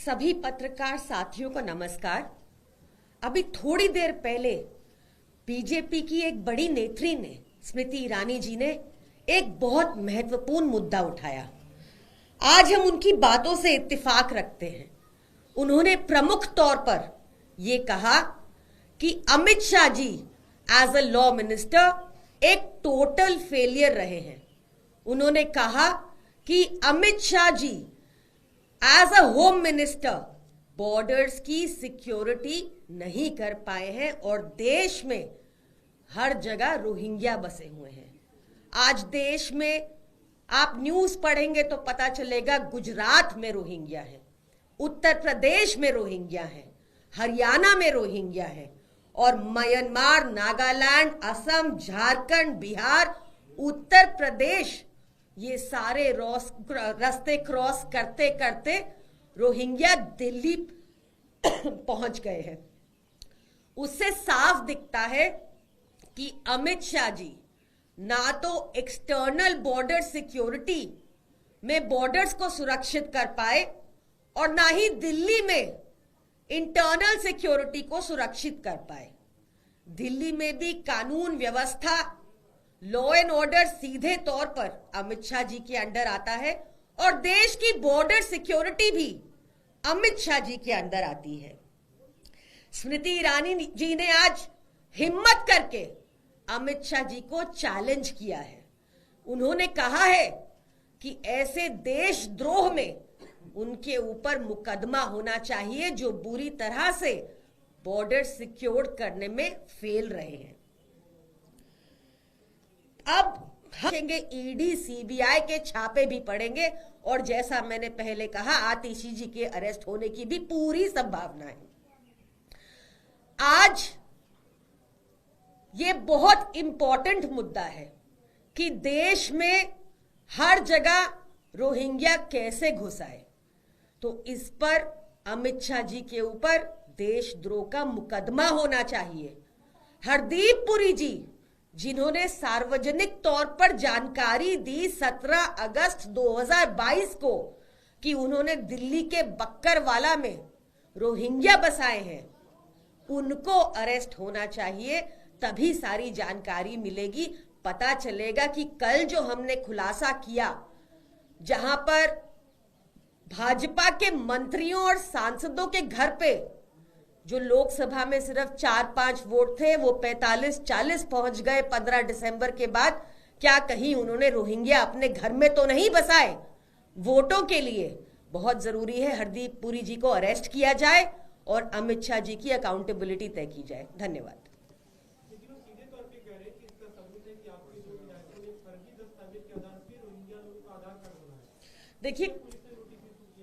सभी पत्रकार साथियों को नमस्कार। अभी थोड़ी देर पहले बीजेपी की एक बड़ी नेत्री ने, स्मृति ईरानी जी ने एक बहुत महत्वपूर्ण मुद्दा उठाया। आज हम उनकी बातों से इत्तेफाक रखते हैं। उन्होंने प्रमुख तौर पर ये कहा कि Amit Shah ji as a law minister एक टोटल फेलियर रहे हैं। उन्होंने कहा कि Amit Shah ji as a home minister borders की सिक्योरिटी नहीं कर पाए हैं और देश में हर जगह रोहिंग्या बसे हुए हैं। आज देश में आप न्यूज पढ़ेंगे तो पता चलेगा, गुजरात में रोहिंग्या है, उत्तर प्रदेश में रोहिंग्या है, हरियाणा में रोहिंग्या है और म्यांमार, नागालैंड, असम, झारखंड, बिहार, उत्तर प्रदेश, ये सारे रास्ते क्रॉस करते करते रोहिंग्या दिल्ली पहुंच गए हैं। उससे साफ दिखता है कि अमित शाह जी ना तो एक्सटर्नल बॉर्डर सिक्योरिटी में बॉर्डर्स को सुरक्षित कर पाए और ना ही दिल्ली में इंटरनल सिक्योरिटी को सुरक्षित कर पाए। दिल्ली में भी कानून व्यवस्था, लॉ एंड ऑर्डर सीधे तौर पर अमित शाह जी के अंडर आता है और देश की बॉर्डर सिक्योरिटी भी अमित शाह जी के अंदर आती है। स्मृति ईरानी जी ने आज हिम्मत करके अमित शाह जी को चैलेंज किया है। उन्होंने कहा है कि ऐसे देशद्रोह में उनके ऊपर मुकदमा होना चाहिए जो बुरी तरह से बॉर्डर सिक्योर करने में फेल रहे हैं। अब देखेंगे ईडी सीबीआई के छापे भी पड़ेंगे और जैसा मैंने पहले कहा, आतिशी जी के अरेस्ट होने की भी पूरी संभावना है। आज ये बहुत इंपॉर्टेंट मुद्दा है कि देश में हर जगह रोहिंग्या कैसे घुस आए, तो इस पर अमित शाह जी के ऊपर देशद्रोह का मुकदमा होना चाहिए। हरदीप पुरी जी, जिन्होंने सार्वजनिक तौर पर जानकारी दी 17 अगस्त 2022 को कि उन्होंने दिल्ली के बक्करवाला में रोहिंग्या बसाए हैं, उनको अरेस्ट होना चाहिए। तभी सारी जानकारी मिलेगी। पता चलेगा कि कल जो हमने खुलासा किया, जहां पर भाजपा के मंत्रियों और सांसदों के घर पे जो लोकसभा में सिर्फ 4-5 वोट थे, वो 45-40 पहुंच गए 15 दिसंबर के बाद। क्या कहीं उन्होंने रोहिंग्या अपने घर में तो नहीं बसाए? वोटों के लिए बहुत जरूरी है हरदीप पुरी जी को अरेस्ट किया जाए और अमित शाह जी की अकाउंटेबिलिटी तय की जाए। धन्यवाद। देखिए,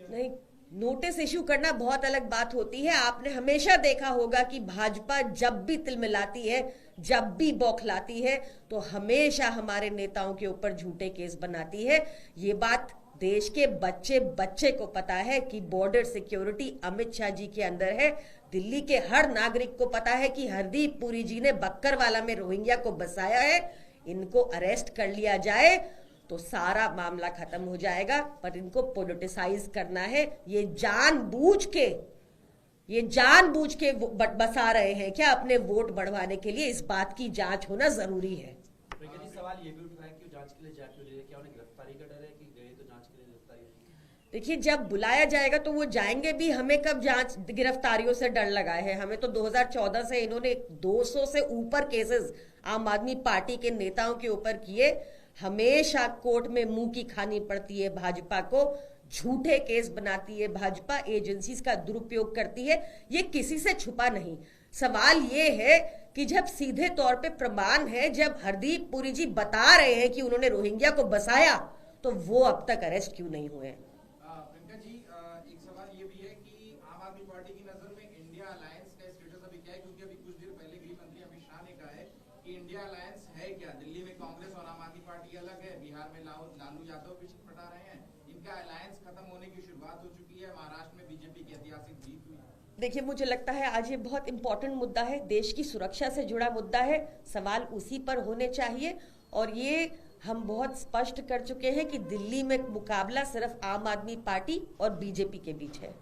नहीं, नोटिस इश्यू करना बहुत अलग बात होती है। आपने हमेशा देखा होगा कि भाजपा जब भी तिलमिलाती है, जब भी बौखलाती है, तो हमेशा हमारे नेताओं के ऊपर झूठे केस बनाती है। ये बात देश के बच्चे बच्चे को पता है कि बॉर्डर सिक्योरिटी अमित शाह जी के अंदर है। दिल्ली के हर नागरिक को पता है कि हरदीप पुरी जी ने बक्करवाला में रोहिंग्या को बसाया है। इनको अरेस्ट कर लिया जाए तो सारा मामला खत्म हो जाएगा, पर इनको पॉलिटिसाइज करना है। ये जानबूझ के बसा रहे हैं क्या अपने वोट बढ़वाने के लिए? इस बात की जांच होना जरूरी है। सवाल ये भी उठ रहा है कि जांच के लिए जा क्यों रहे, क्या उन्हें गिरफ्तारी का डर है कि गए तो जांच के लिए गिरफ्तारी? देखिए, जब बुलाया जाएगा तो वो जाएंगे भी। हमें कब जांच गिरफ्तारियों से डर लगा है? हमें तो 2014 से इन्होंने 200 से ऊपर केसेस आम आदमी पार्टी के नेताओं के ऊपर किए। हमेशा कोर्ट में मुंह की खानी पड़ती है भाजपा को। झूठे केस बनाती है भाजपा, एजेंसीज का दुरुपयोग करती है। ये किसी से छुपा नहीं। सवाल ये है कि जब सीधे तौर पे प्रमाण है, जब हरदीप पुरी जी बता रहे हैं कि उन्होंने रोहिंग्या को बसाया, तो वो अब तक अरेस्ट क्यों नहीं हुए? प्रियंका जी, एक सवाल ये भी है कि आम आदमी पार्टी की नजर में इंडिया अलायंस का स्टेटस अभी क्या है? क्योंकि अभी कुछ देर पहले गृह मंत्री अमित शाह ने कहा है कि इंडिया अलायंस है क्या? दिल्ली में कांग्रेस और आम आदमी पार्टी अलग है, बिहार में लालू यादव भी चिटपटा रहे हैं। इनका अलायंस खत्म होने की शुरुआत हो चुकी है। महाराष्ट्र में बीजेपी की ऐतिहासिक जीत हुई। देखिए, मुझे लगता है आज ये बहुत इंपॉर्टेंट मुद्दा है, देश की सुरक्षा से जुड़ा मुद्दा है। सवाल उसी पर होने चाहिए और ये हम बहुत स्पष्ट कर चुके हैं कि दिल्ली में मुकाबला सिर्फ आम आदमी पार्टी और बीजेपी के बीच है।